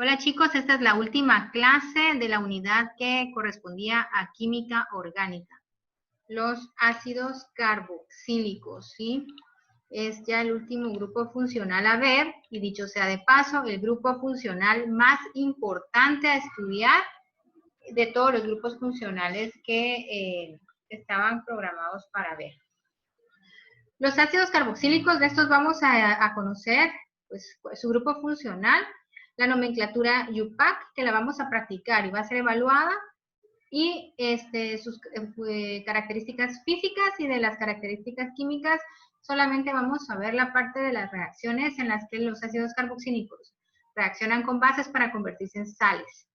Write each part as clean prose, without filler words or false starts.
Hola chicos, esta es la última clase de la unidad que correspondía a química orgánica. Los ácidos carboxílicos, ¿sí? Es ya el último grupo funcional a ver, y dicho sea de paso, el grupo funcional más importante a estudiar de todos los grupos funcionales que estaban programados para ver. Los ácidos carboxílicos, de estos vamos a conocer pues, su grupo funcional, la nomenclatura UPAC, que la vamos a practicar y va a ser evaluada, y sus características físicas y de las características químicas. Solamente vamos a ver la parte de las reacciones en las que los ácidos carboxílicos reaccionan con bases para convertirse en sales.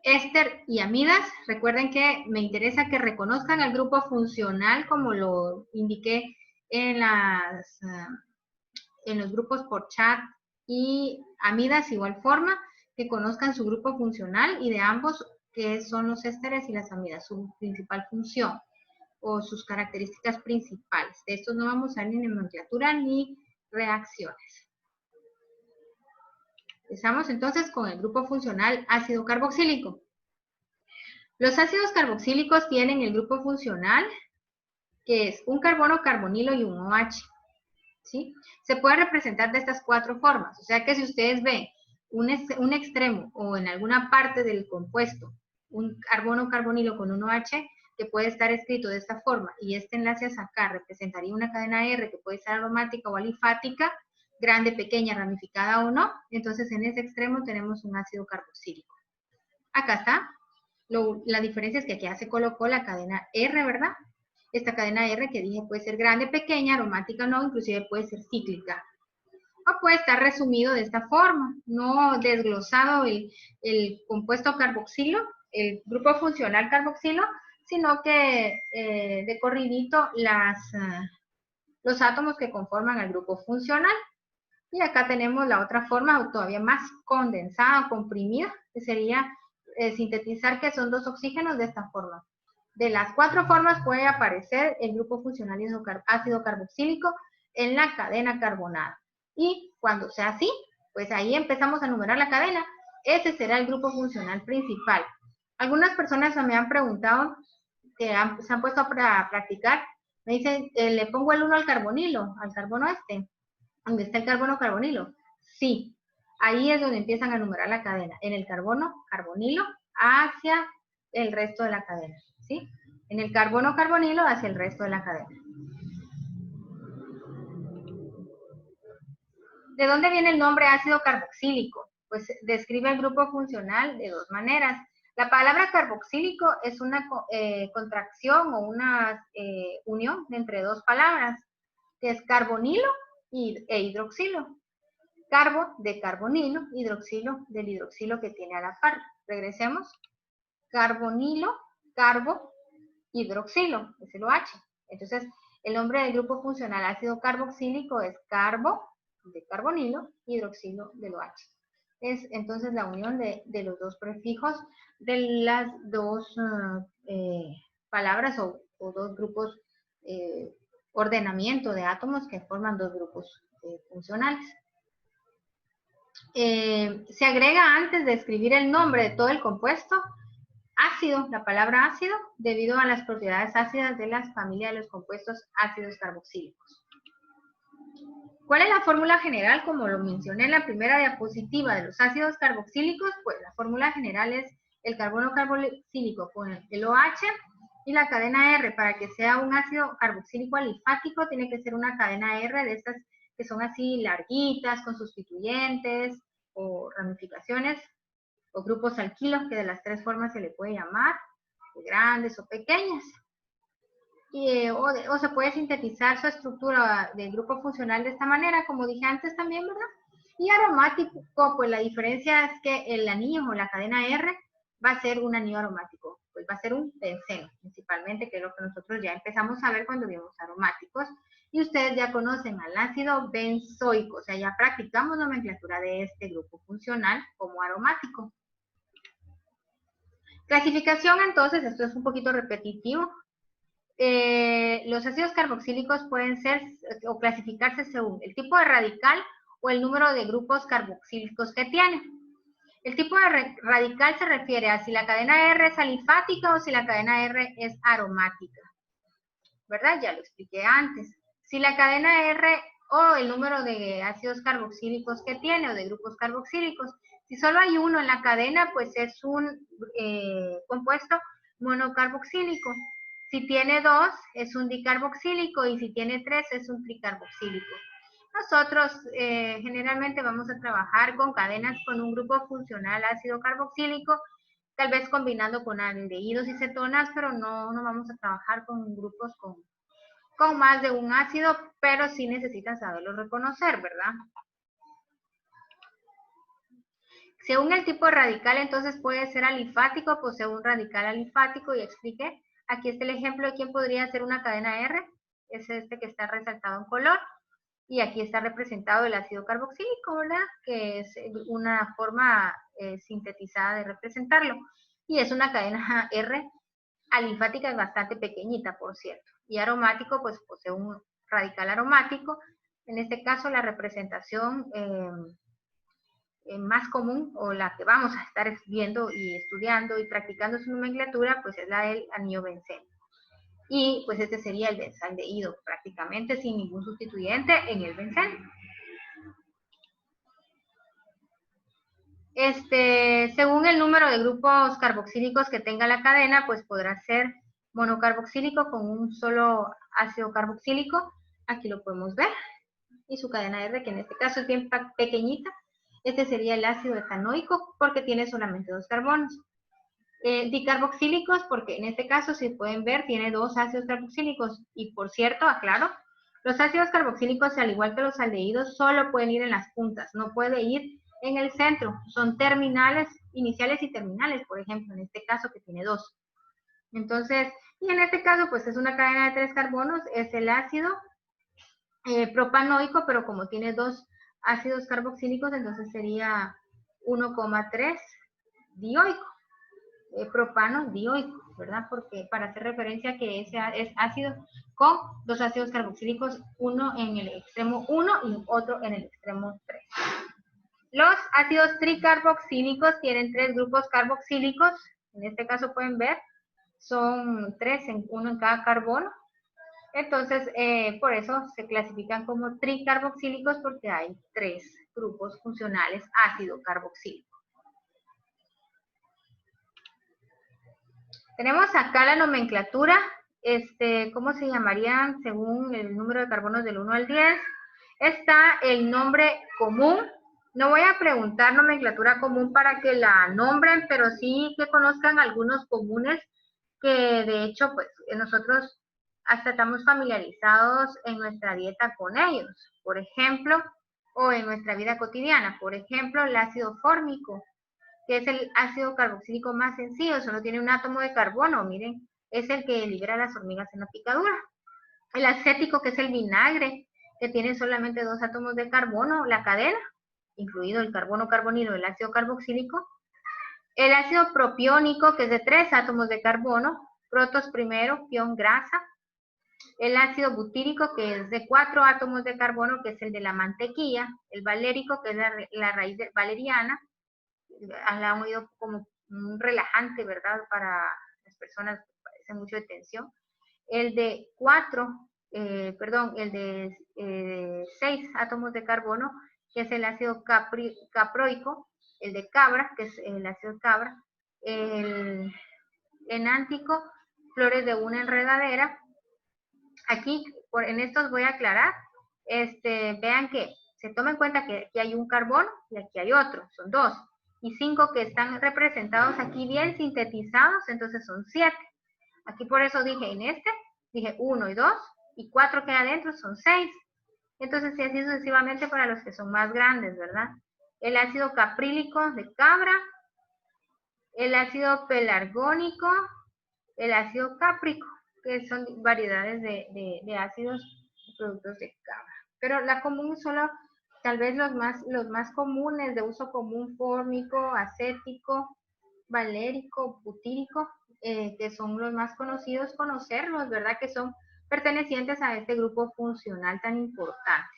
Éster y amidas, recuerden que me interesa que reconozcan el grupo funcional como lo indiqué en los grupos por chat, y amidas igual forma, que conozcan su grupo funcional y de ambos, que son los ésteres y las amidas, su principal función o sus características principales. De estos no vamos a ver ni nomenclatura ni reacciones. Empezamos entonces con el grupo funcional ácido carboxílico. Los ácidos carboxílicos tienen el grupo funcional, que es un carbono, carbonilo y un OH. ¿Sí? Se puede representar de estas cuatro formas. O sea que si ustedes ven un extremo o en alguna parte del compuesto, un carbono carbonilo con un OH, que puede estar escrito de esta forma, y este enlace hacia acá representaría una cadena R que puede ser aromática o alifática, grande, pequeña, ramificada o no, entonces en ese extremo tenemos un ácido carboxílico. Acá está. La diferencia es que aquí ya se colocó la cadena R, ¿verdad? Esta cadena R que dije puede ser grande, pequeña, aromática no, inclusive puede ser cíclica. O puede estar resumido de esta forma, no desglosado el compuesto carboxilo, el grupo funcional carboxilo, sino que de corridito los átomos que conforman el grupo funcional. Y acá tenemos la otra forma, todavía más condensada, comprimida, que sería sintetizar que son dos oxígenos de esta forma. De las cuatro formas puede aparecer el grupo funcional ácido carboxílico en la cadena carbonada. Y cuando sea así, pues ahí empezamos a numerar la cadena. Ese será el grupo funcional principal. Algunas personas me han preguntado, que se han puesto a practicar, me dicen, le pongo el 1 al carbonilo, al carbono ¿dónde está el carbono carbonilo? Sí, ahí es donde empiezan a numerar la cadena, en el carbono carbonilo hacia el resto de la cadena, ¿sí? En el carbono carbonilo hacia el resto de la cadena. ¿De dónde viene el nombre ácido carboxílico? Pues describe el grupo funcional de dos maneras. La palabra carboxílico es una contracción o una unión entre dos palabras, que es carbonilo e hidroxilo. Carbo de carbonilo, hidroxilo del hidroxilo que tiene a la par. Regresemos. Carbonilo, carbo, hidroxilo, es el OH. Entonces, el nombre del grupo funcional ácido carboxílico es carbo de carbonilo, hidroxilo del OH. Es entonces la unión de los dos prefijos de las dos palabras o dos grupos, ordenamiento de átomos que forman dos grupos funcionales. Se agrega antes de escribir el nombre de todo el compuesto ácido, la palabra ácido, debido a las propiedades ácidas de la familia de los compuestos ácidos carboxílicos. ¿Cuál es la fórmula general? Como lo mencioné en la primera diapositiva de los ácidos carboxílicos, pues la fórmula general es el carbono carboxílico con el OH y la cadena R. Para que sea un ácido carboxílico alifático tiene que ser una cadena R de estas que son así larguitas, con sustituyentes o ramificaciones, o grupos alquilos, que de las tres formas se le puede llamar, grandes o pequeñas. O se puede sintetizar su estructura del grupo funcional de esta manera, como dije antes también, ¿verdad? Y aromático, pues la diferencia es que el anillo o la cadena R va a ser un anillo aromático, pues va a ser un benceno, principalmente, que es lo que nosotros ya empezamos a ver cuando vimos aromáticos. Y ustedes ya conocen al ácido benzoico, o sea, ya practicamos nomenclatura de este grupo funcional como aromático. Clasificación, entonces, esto es un poquito repetitivo. Los ácidos carboxílicos pueden ser o clasificarse según el tipo de radical o el número de grupos carboxílicos que tienen. El tipo de radical se refiere a si la cadena R es alifática o si la cadena R es aromática, ¿verdad? Ya lo expliqué antes. Si la cadena R o el número de ácidos carboxílicos que tiene o de grupos carboxílicos, si solo hay uno en la cadena, pues es un compuesto monocarboxílico. Si tiene dos, es un dicarboxílico, y si tiene tres, es un tricarboxílico. Nosotros generalmente vamos a trabajar con cadenas con un grupo funcional ácido carboxílico, tal vez combinando con aldehídos y cetonas, pero no vamos a trabajar con grupos con más de un ácido, pero sí necesitan saberlo reconocer, ¿verdad? Según el tipo de radical, entonces puede ser alifático, posee un radical alifático, y expliqué. Aquí está el ejemplo de quién podría ser una cadena R, es este que está resaltado en color, y aquí está representado el ácido carboxílico, ¿verdad? Que es una forma sintetizada de representarlo, y es una cadena R alifática, es bastante pequeñita, por cierto, y aromático, pues posee un radical aromático. En este caso, la representación más común, o la que vamos a estar viendo y estudiando y practicando su nomenclatura, pues es la del anillo benceno. Y pues este sería el benzaldehído, prácticamente sin ningún sustituyente en el benceno. Según el número de grupos carboxílicos que tenga la cadena, pues podrá ser monocarboxílico con un solo ácido carboxílico. Aquí lo podemos ver. Y su cadena R, que en este caso es bien pequeñita. Este sería el ácido etanoico, porque tiene solamente dos carbonos. Dicarboxílicos, porque en este caso, si pueden ver, tiene dos ácidos carboxílicos. Y por cierto, aclaro, los ácidos carboxílicos, al igual que los aldehídos, solo pueden ir en las puntas, no puede ir en el centro. Son terminales, iniciales y terminales, por ejemplo, en este caso que tiene dos. Entonces, y en este caso, pues es una cadena de tres carbonos, es el ácido propanoico, pero como tiene dos ácidos carboxílicos, entonces sería 1,3 dioico, propano dioico, ¿verdad? Porque para hacer referencia que ese es ácido con dos ácidos carboxílicos, uno en el extremo 1 y otro en el extremo 3. Los ácidos tricarboxílicos tienen tres grupos carboxílicos, en este caso pueden ver, son tres, uno en cada carbono. Entonces, por eso se clasifican como tricarboxílicos, porque hay tres grupos funcionales ácido carboxílico. Tenemos acá la nomenclatura, ¿cómo se llamarían según el número de carbonos del 1 al 10? Está el nombre común. No voy a preguntar nomenclatura común para que la nombren, pero sí que conozcan algunos comunes que de hecho, pues nosotros hasta estamos familiarizados en nuestra dieta con ellos, por ejemplo, o en nuestra vida cotidiana. Por ejemplo, el ácido fórmico, que es el ácido carboxílico más sencillo, solo tiene un átomo de carbono, miren, es el que libera las hormigas en la picadura. El acético, que es el vinagre, que tiene solamente dos átomos de carbono, la cadena, incluido el carbono carbonilo del ácido carboxílico. El ácido propiónico, que es de tres átomos de carbono, protos primero, pión grasa. El ácido butírico, que es de 4 átomos de carbono, que es el de la mantequilla. El valérico, que es la raíz valeriana. La han oído como un relajante, ¿verdad? Para las personas que padecen mucho de tensión. El de 6 átomos de carbono, que es el ácido caproico. El de cabra, que es el ácido cabra. El enántico, flores de una enredadera. Aquí, en estos voy a aclarar, vean que se toma en cuenta que aquí hay un carbono y aquí hay otro, son dos, y 5 que están representados aquí bien sintetizados, entonces son 7. Aquí por eso dije dije 1 y 2, y 4 que hay adentro son 6. Entonces, y así sucesivamente para los que son más grandes, ¿verdad? El ácido caprílico de cabra, el ácido pelargónico, el ácido cáprico, que son variedades de ácidos y productos de cabra. Pero la común solo, tal vez los más comunes de uso común, fórmico, acético, valérico, butírico, que son los más conocidos, conocerlos, ¿verdad? Que son pertenecientes a este grupo funcional tan importante.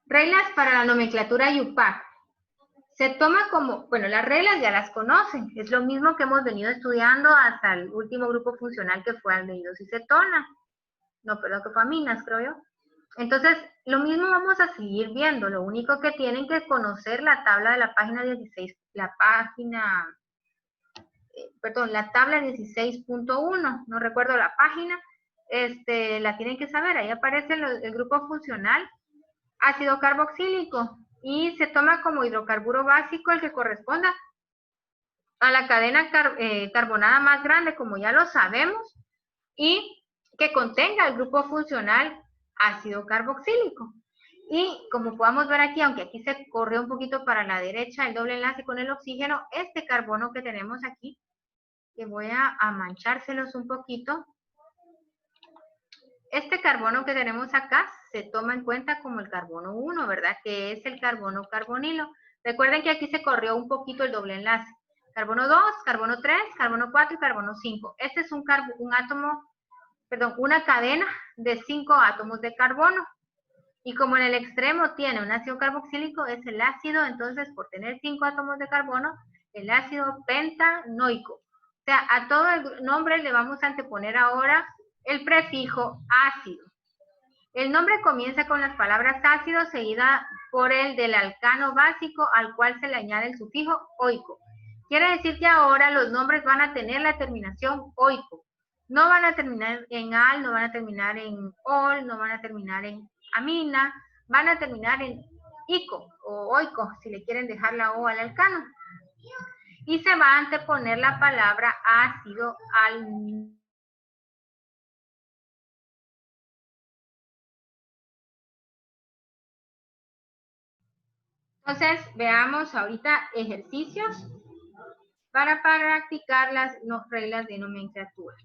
Reglas para la nomenclatura IUPAC. Se toma como, bueno, las reglas ya las conocen, es lo mismo que hemos venido estudiando hasta el último grupo funcional que fue aldehídos y cetona. No, perdón, que fue aminas, creo yo. Entonces, lo mismo vamos a seguir viendo, lo único que tienen que conocer la tabla de la página 16, la tabla 16.1, no recuerdo la página, la tienen que saber, ahí aparece el grupo funcional ácido carboxílico y se toma como hidrocarburo básico el que corresponda a la cadena carbonada más grande, como ya lo sabemos, y que contenga el grupo funcional ácido carboxílico. Y como podemos ver aquí, aunque aquí se corrió un poquito para la derecha el doble enlace con el oxígeno, este carbono que tenemos aquí, que voy a manchárselos un poquito, este carbono que tenemos acá se toma en cuenta como el carbono 1, ¿verdad? Que es el carbono carbonilo. Recuerden que aquí se corrió un poquito el doble enlace. Carbono 2, carbono 3, carbono 4 y carbono 5. Este es una cadena de 5 átomos de carbono. Y como en el extremo tiene un ácido carboxílico, es el ácido, entonces por tener 5 átomos de carbono, el ácido pentanoico. O sea, a todo el nombre le vamos a anteponer ahora el prefijo ácido. El nombre comienza con las palabras ácido seguida por el del alcano básico al cual se le añade el sufijo oico. Quiere decir que ahora los nombres van a tener la terminación oico. No van a terminar en al, no van a terminar en ol, no van a terminar en amina, van a terminar en ico o oico, si le quieren dejar la o al alcano. Y se va a anteponer la palabra ácido al Entonces, veamos ahorita ejercicios para practicar las reglas de nomenclatura.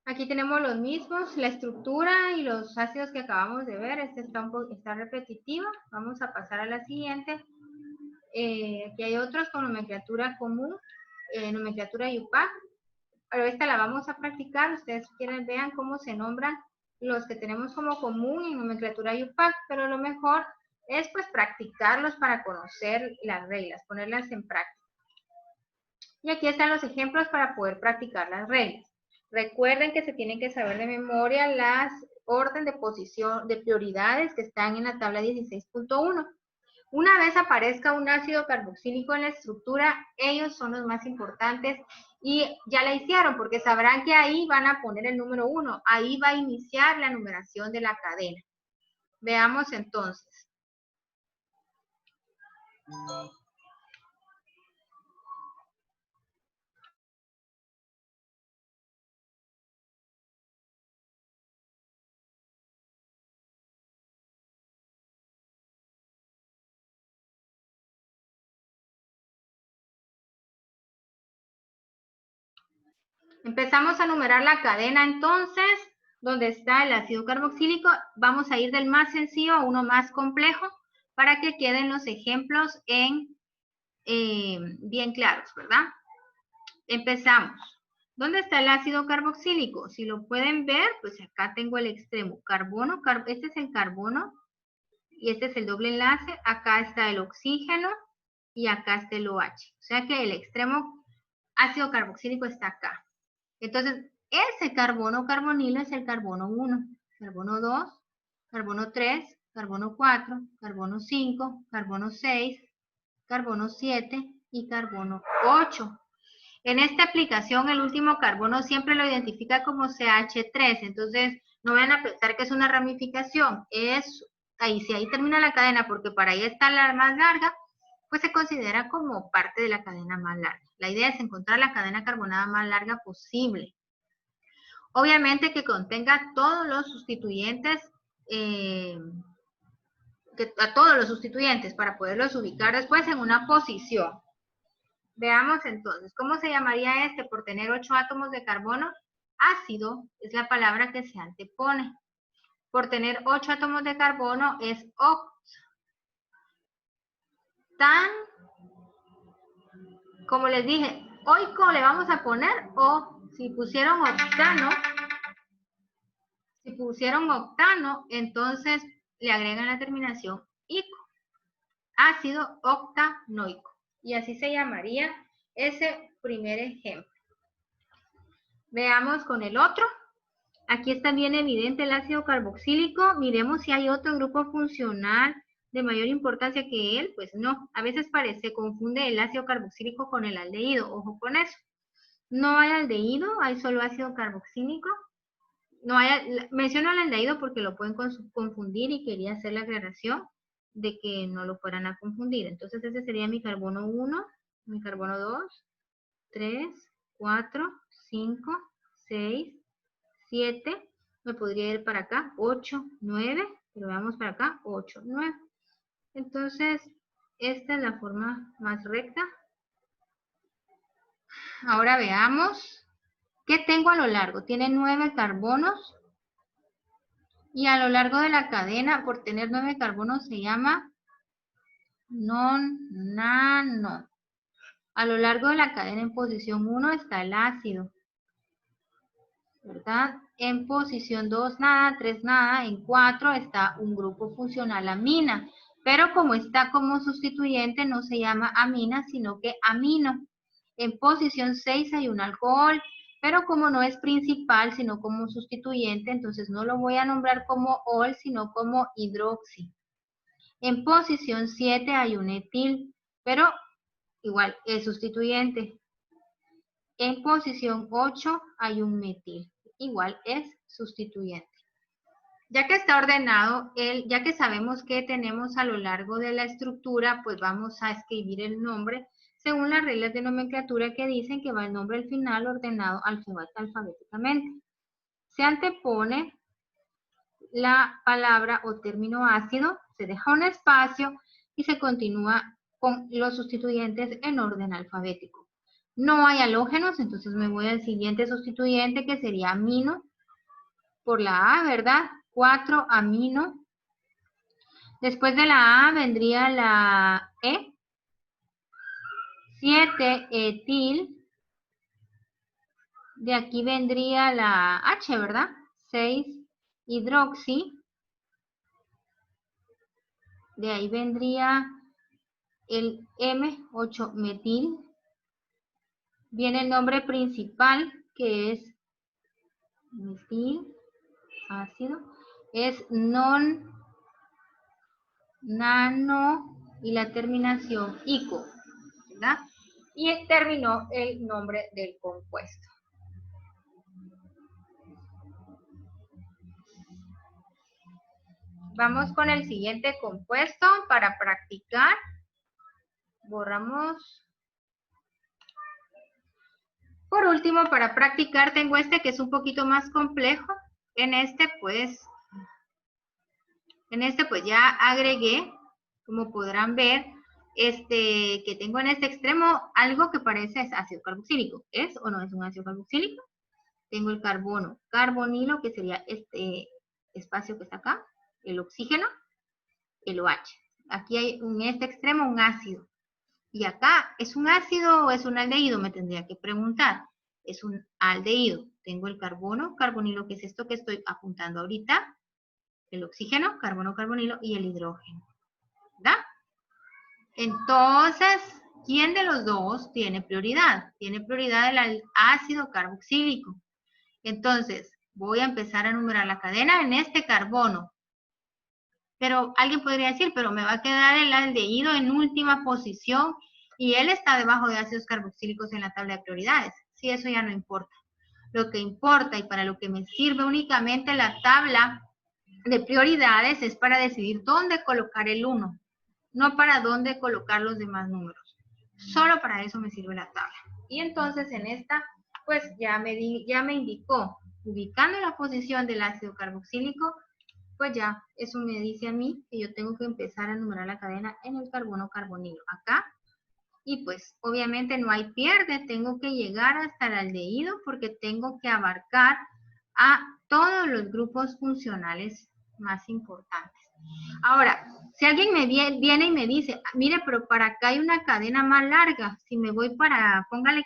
Aquí tenemos los mismos, la estructura y los ácidos que acabamos de ver. Este está repetitivo. Vamos a pasar a la siguiente. Aquí hay otros con nomenclatura común, nomenclatura IUPAC. Pero esta la vamos a practicar. Ustedes quieren vean cómo se nombran los que tenemos como común en nomenclatura IUPAC, pero lo mejor es pues practicarlos para conocer las reglas, ponerlas en práctica. Y aquí están los ejemplos para poder practicar las reglas. Recuerden que se tienen que saber de memoria las orden de posición de prioridades que están en la tabla 16.1. Una vez aparezca un ácido carboxílico en la estructura, ellos son los más importantes y ya la hicieron porque sabrán que ahí van a poner el número 1. Ahí va a iniciar la numeración de la cadena. Veamos entonces. Empezamos a numerar la cadena entonces, donde está el ácido carboxílico. Vamos a ir del más sencillo a uno más complejo para que queden los ejemplos bien claros, ¿verdad? Empezamos. ¿Dónde está el ácido carboxílico? Si lo pueden ver, pues acá tengo el extremo. Carbono, este es el carbono y este es el doble enlace. Acá está el oxígeno y acá está el OH. O sea que el extremo ácido carboxílico está acá. Entonces, ese carbono carbonilo es el carbono 1, carbono 2, carbono 3, carbono 4, carbono 5, carbono 6, carbono 7 y carbono 8. En esta aplicación, el último carbono siempre lo identifica como CH3, entonces no vayan a pensar que es una ramificación, si ahí termina la cadena, porque para ahí está la más larga, pues se considera como parte de la cadena más larga. La idea es encontrar la cadena carbonada más larga posible. Obviamente que contenga todos los sustituyentes, a todos los sustituyentes para poderlos ubicar después en una posición. Veamos entonces, ¿cómo se llamaría este por tener 8 átomos de carbono? Ácido es la palabra que se antepone. Por tener 8 átomos de carbono es octan. Como les dije, oico le vamos a poner o si pusieron octano, entonces le agregan la terminación ácido octanoico. Y así se llamaría ese primer ejemplo. Veamos con el otro. Aquí está bien evidente el ácido carboxílico. Miremos si hay otro grupo funcional de mayor importancia que él. Pues no, a veces se confunde el ácido carboxílico con el aldehído. Ojo con eso. No hay aldehído, hay solo ácido carboxílico. Menciono el aldehído porque lo pueden confundir y quería hacer la aclaración de que no lo fueran a confundir. Entonces ese sería mi carbono 1, mi carbono 2, 3, 4, 5, 6, 7, me podría ir para acá, 8, 9, pero veamos para acá, 8, 9. Entonces, esta es la forma más recta. Ahora veamos, ¿qué tengo a lo largo? Tiene 9 carbonos y a lo largo de la cadena, por tener 9 carbonos, se llama non-nano. A lo largo de la cadena en posición 1 está el ácido, ¿verdad? En posición 2 nada, 3 nada, en 4 está un grupo funcional amina, pero como está como sustituyente no se llama amina, sino que amino. En posición 6 hay un alcohol, pero como no es principal, sino como sustituyente, entonces no lo voy a nombrar como ol, sino como hidroxi. En posición 7 hay un etil, pero igual es sustituyente. En posición 8 hay un metil, igual es sustituyente. Ya que está ordenado, ya que sabemos qué tenemos a lo largo de la estructura, pues vamos a escribir el nombre según las reglas de nomenclatura que dicen que va el nombre al final ordenado alfabéticamente. Se antepone la palabra o término ácido, se deja un espacio y se continúa con los sustituyentes en orden alfabético. No hay halógenos, entonces me voy al siguiente sustituyente que sería amino por la A, ¿verdad? 4 amino. Después de la A vendría la E. 7 etil. De aquí vendría la H, ¿verdad? 6 hidroxi. De ahí vendría el M8 metil. Viene el nombre principal que es metil, ácido. Es non, nano y la terminación ico, ¿verdad? Y terminó el nombre del compuesto. Vamos con el siguiente compuesto para practicar. Borramos. Por último, para practicar tengo este que es un poquito más complejo. En este pues ya agregué, como podrán ver, que tengo en este extremo algo que parece ácido carboxílico. ¿Es o no es un ácido carboxílico? Tengo el carbono, carbonilo, que sería este espacio que está acá, el oxígeno, el OH. Aquí hay en este extremo un ácido. Y acá, ¿es un ácido o es un aldehído? Me tendría que preguntar. Es un aldehído. Tengo el carbono, carbonilo, que es esto que estoy apuntando ahorita. El oxígeno, carbono, carbonilo y el hidrógeno. ¿Verdad? Entonces, ¿quién de los dos tiene prioridad? Tiene prioridad el ácido carboxílico. Entonces, voy a empezar a numerar la cadena en este carbono. Pero alguien podría decir, pero me va a quedar el aldehído en última posición y él está debajo de ácidos carboxílicos en la tabla de prioridades. Sí, eso ya no importa. Lo que importa y para lo que me sirve únicamente la tabla de prioridades es para decidir dónde colocar el 1, no para dónde colocar los demás números. Solo para eso me sirve la tabla. Y entonces en esta, pues ya me indicó, ubicando la posición del ácido carboxílico, pues ya eso me dice a mí que yo tengo que empezar a numerar la cadena en el carbono carbonilo acá. Y pues obviamente no hay pierde, tengo que llegar hasta el aldehído porque tengo que abarcar a todos los grupos funcionales más importantes. Ahora, si alguien me viene y me dice, mire, pero para acá hay una cadena más larga, si me voy para, póngale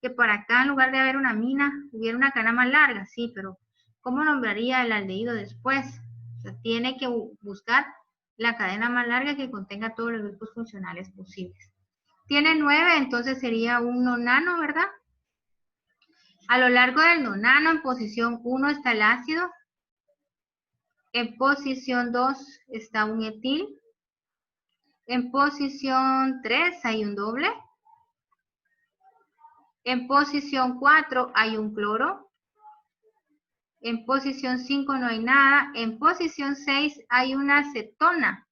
que para acá en lugar de haber una mina, hubiera una cadena más larga, sí, pero ¿cómo nombraría el aldehído después? O sea, tiene que buscar la cadena más larga que contenga todos los grupos funcionales posibles. Tiene 9, entonces sería un nonano, ¿verdad? A lo largo del nonano, en posición 1 está el ácido. En posición 2 está un etil. En posición 3 hay un doble. En posición 4 hay un cloro. En posición 5 no hay nada. En posición 6 hay una acetona.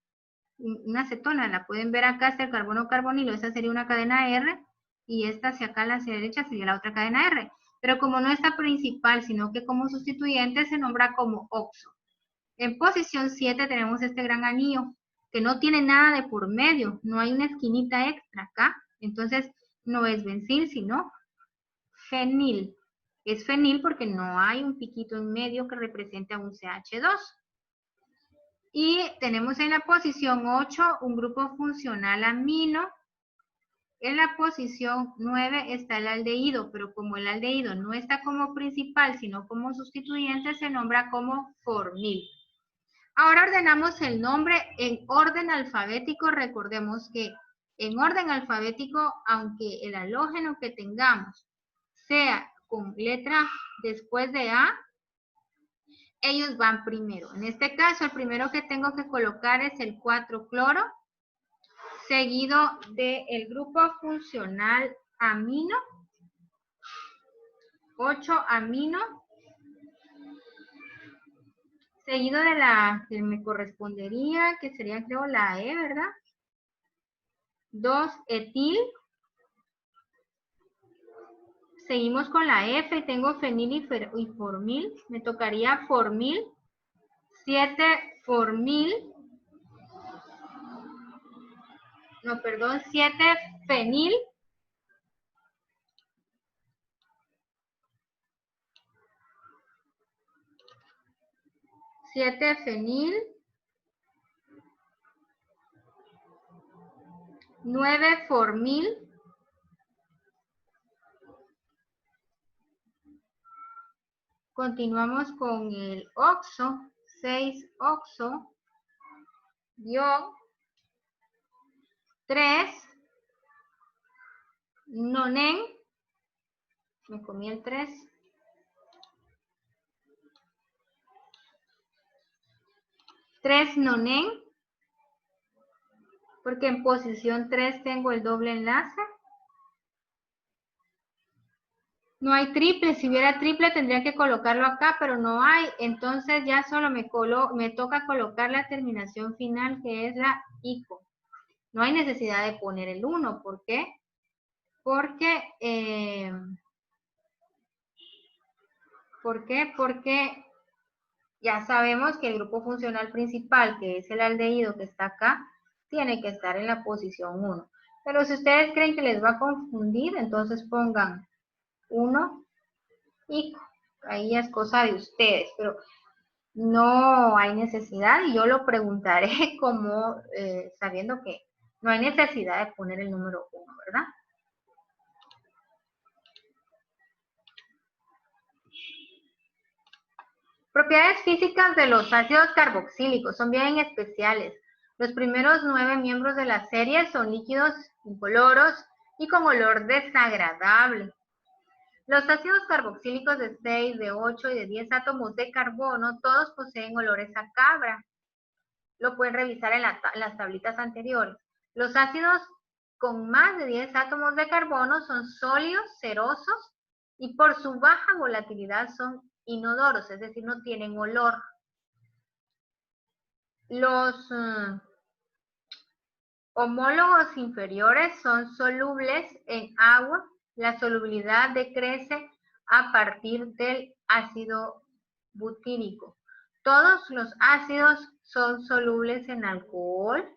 Una acetona, la pueden ver acá, está el carbono carbonilo. Esa sería una cadena R. Y esta hacia acá, hacia la derecha, sería la otra cadena R. Pero como no está principal, sino que como sustituyente, se nombra como oxo. En posición 7 tenemos este gran anillo, que no tiene nada de por medio. No hay una esquinita extra acá. Entonces, no es bencil, sino fenil. Es fenil porque no hay un piquito en medio que represente a un CH2. Y tenemos en la posición 8 un grupo funcional amino. En la posición 9 está el aldehído, pero como el aldehído no está como principal, sino como sustituyente, se nombra como formil. Ahora ordenamos el nombre en orden alfabético. Recordemos que en orden alfabético, aunque el halógeno que tengamos sea con letra después de A, ellos van primero. En este caso, el primero que tengo que colocar es el 4-cloro, seguido del grupo funcional amino, 8-amino, seguido de la que me correspondería, que sería creo la E, ¿verdad? 2-etil. Seguimos con la F, tengo fenil y formil. Me tocaría formil. 7-formil. No, perdón, 7-fenil. Fenil. 9-formil. Continuamos con el oxo, 6-oxo, guión 3-nonen, me comí el 3, 3-nonen, porque en posición 3 tengo el doble enlace. No hay triple, si hubiera triple tendría que colocarlo acá, pero no hay, entonces ya solo me toca colocar la terminación final, que es la ICO. No hay necesidad de poner el 1, ¿por qué? Porque, Porque ya sabemos que el grupo funcional principal, que es el aldehído que está acá, tiene que estar en la posición 1. Pero si ustedes creen que les va a confundir, entonces pongan 1 y ahí es cosa de ustedes, pero no hay necesidad y yo lo preguntaré como sabiendo que no hay necesidad de poner el número 1, ¿verdad? Propiedades físicas de los ácidos carboxílicos son bien especiales. Los primeros 9 miembros de la serie son líquidos incoloros y con olor desagradable. Los ácidos carboxílicos de 6, de 8 y de 10 átomos de carbono, todos poseen olores a cabra. Lo pueden revisar en las tablitas anteriores. Los ácidos con más de 10 átomos de carbono son sólidos, cerosos y por su baja volatilidad son inodoros, es decir, no tienen olor. Los homólogos inferiores son solubles en agua. La solubilidad decrece a partir del ácido butírico. Todos los ácidos son solubles en alcohol,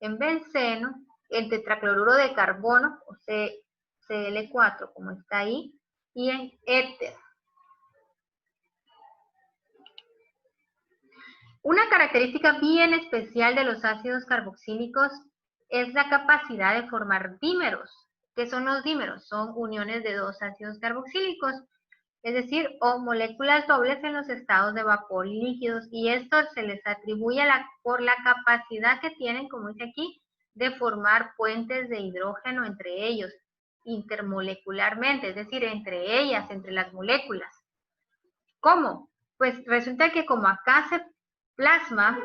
en benceno, en tetracloruro de carbono, o Cl4, como está ahí, y en éter. Una característica bien especial de los ácidos carboxílicos es la capacidad de formar dímeros. ¿Qué son los dímeros? Son uniones de dos ácidos carboxílicos. es decir, o moléculas dobles en los estados de vapor y líquidos, y esto se les atribuye por la capacidad que tienen, como dice aquí, de formar puentes de hidrógeno entre ellos, intermolecularmente, es decir, entre ellas, entre las moléculas. ¿Cómo? Pues resulta que como acá se plasma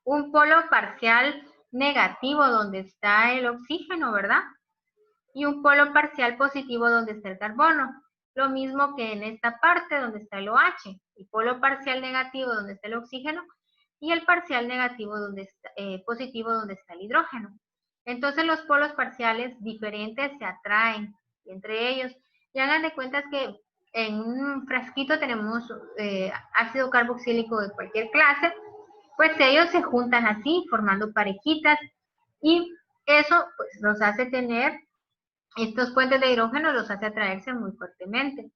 un polo parcial negativo donde está el oxígeno, ¿verdad? Y un polo parcial positivo donde está el carbono. Lo mismo que en esta parte donde está el OH, el polo parcial negativo donde está el oxígeno y el parcial negativo donde está, positivo donde está el hidrógeno. Entonces los polos parciales diferentes se atraen entre ellos. Y hagan de cuenta que en un frasquito tenemos ácido carboxílico de cualquier clase, pues ellos se juntan así, formando parejitas, y eso pues nos hace tener, estos puentes de hidrógeno los hace atraerse muy fuertemente.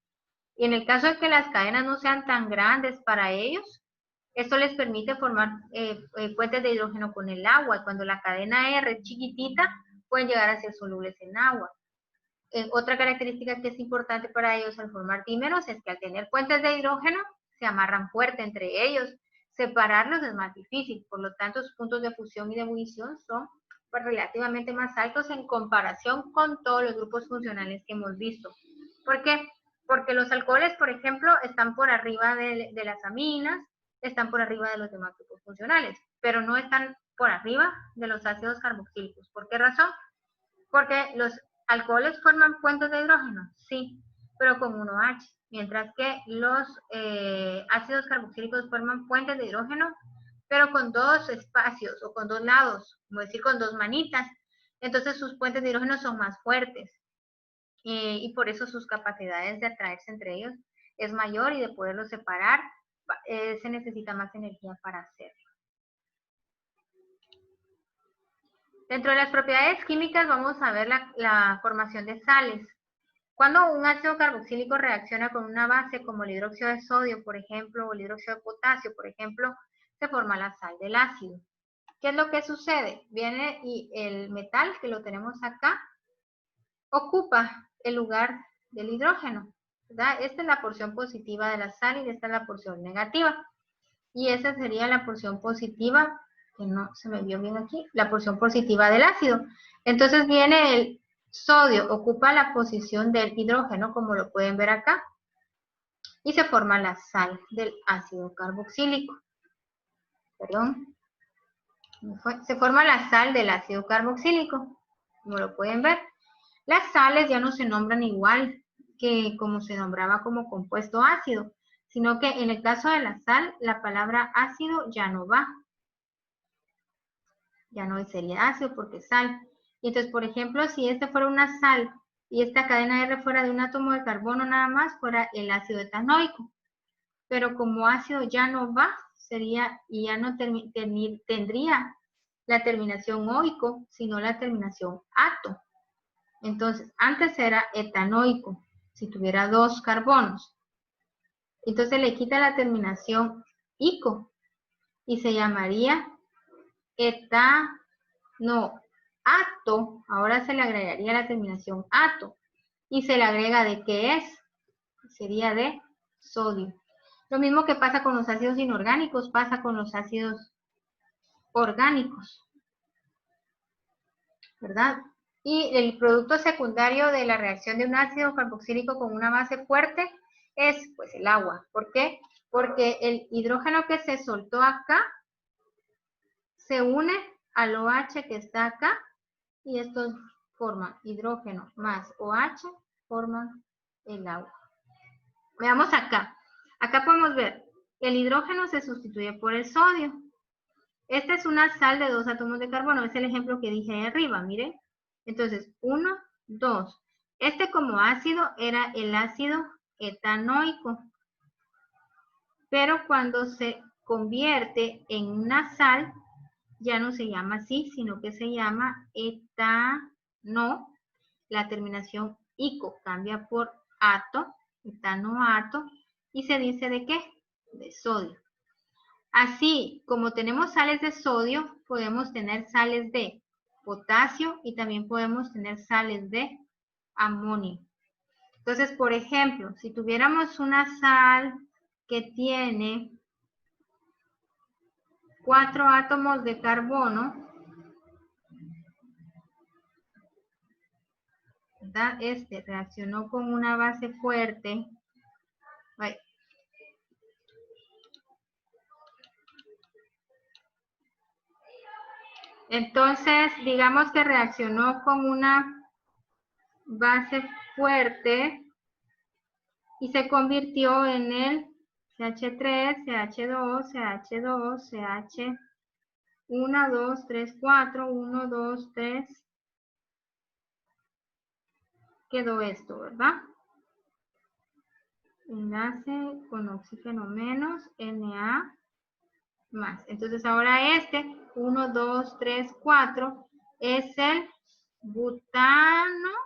Y en el caso de que las cadenas no sean tan grandes para ellos, esto les permite formar puentes de hidrógeno con el agua, y cuando la cadena R es chiquitita, pueden llegar a ser solubles en agua. Otra característica que es importante para ellos al formar dímeros es que al tener puentes de hidrógeno se amarran fuerte entre ellos. Separarlos es más difícil, por lo tanto sus puntos de fusión y de ebullición son pues, relativamente más altos en comparación con todos los grupos funcionales que hemos visto. ¿Por qué? Porque los alcoholes, por ejemplo, están por arriba de las aminas, están por arriba de los demás grupos funcionales, pero no están por arriba de los ácidos carboxílicos. ¿Por qué razón? Porque los alcoholes forman puentes de hidrógeno, sí, pero con 1H, mientras que los ácidos carboxílicos forman puentes de hidrógeno, pero con dos espacios o con dos lados, como decir con dos manitas. Entonces sus puentes de hidrógeno son más fuertes y por eso sus capacidades de atraerse entre ellos es mayor, y de poderlos separar se necesita más energía para hacerlo. Dentro de las propiedades químicas vamos a ver la formación de sales. Cuando un ácido carboxílico reacciona con una base como el hidróxido de sodio, por ejemplo, o el hidróxido de potasio, por ejemplo, se forma la sal del ácido. ¿Qué es lo que sucede? Viene y el metal, que lo tenemos acá, ocupa el lugar del hidrógeno, ¿verdad? Esta es la porción positiva de la sal y esta es la porción negativa. Y esa sería la porción positiva, que no se me vio bien aquí, la porción positiva del ácido. Entonces viene el sodio, ocupa la posición del hidrógeno, como lo pueden ver acá, y se forma la sal del ácido carboxílico. Perdón. Se forma la sal del ácido carboxílico, como lo pueden ver. Las sales ya no se nombran igual que como se nombraba como compuesto ácido, sino que en el caso de la sal, la palabra ácido ya no va. Ya no sería ácido porque es sal. Y entonces, por ejemplo, si este fuera una sal y esta cadena R fuera de un átomo de carbono nada más, fuera el ácido etanoico. Pero como ácido ya no va, sería, y ya no tendría la terminación oico, sino la terminación ato. Entonces, antes era etanoico, si tuviera dos carbonos. Entonces le quita la terminación ico y se llamaría ato. Ahora se le agregaría la terminación ato. Y se le agrega de qué es, sería de sodio. Lo mismo que pasa con los ácidos inorgánicos, pasa con los ácidos orgánicos, ¿verdad? Y el producto secundario de la reacción de un ácido carboxílico con una base fuerte es pues el agua. ¿Por qué? Porque el hidrógeno que se soltó acá se une al OH que está acá y estos forman hidrógeno más OH, forman el agua. Veamos acá. Acá podemos ver, el hidrógeno se sustituye por el sodio. Esta es una sal de 2 átomos de carbono, es el ejemplo que dije ahí arriba, miren. Entonces, 1, 2. Este como ácido era el ácido etanoico. Pero cuando se convierte en una sal, ya no se llama así, sino que se llama etano. La terminación ico cambia por ato, etanoato, y se dice ¿de qué? De sodio. Así como tenemos sales de sodio, podemos tener sales de potasio y también podemos tener sales de amonio. Entonces, por ejemplo, si tuviéramos una sal que tiene 4 átomos de carbono, ¿verdad? Este reaccionó con una base fuerte. Ay. Entonces, digamos que reaccionó con una base fuerte y se convirtió en el CH3, CH2, CH2, CH, 1, 2, 3, 4, 1, 2, 3. Quedó esto, ¿verdad? Enlace con oxígeno menos, Na más. Entonces ahora este, 1, 2, 3, 4, es el butanoato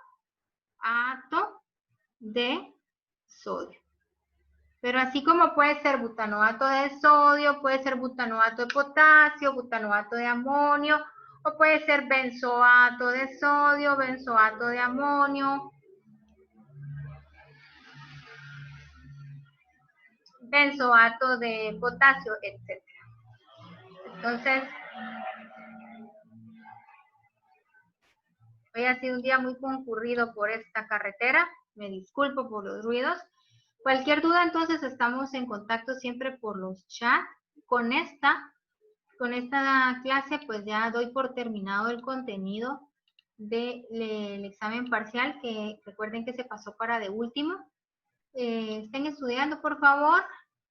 de sodio. Pero así como puede ser butanoato de sodio, puede ser butanoato de potasio, butanoato de amonio, o puede ser benzoato de sodio, benzoato de amonio, benzoato de potasio, etc. Entonces, hoy ha sido un día muy concurrido por esta carretera. Me disculpo por los ruidos. Cualquier duda, entonces, estamos en contacto siempre por los chats. Con esta clase, pues ya doy por terminado el contenido del examen parcial, que recuerden que se pasó para de último. Estén estudiando, por favor.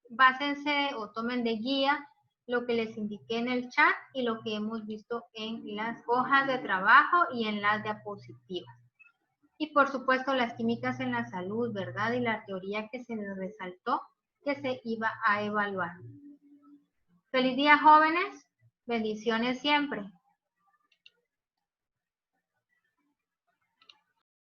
Básense o tomen de guía lo que les indiqué en el chat y lo que hemos visto en las hojas de trabajo y en las diapositivas. Y por supuesto las químicas en la salud, ¿verdad? Y la teoría que se les resaltó que se iba a evaluar. Feliz día, jóvenes. Bendiciones siempre.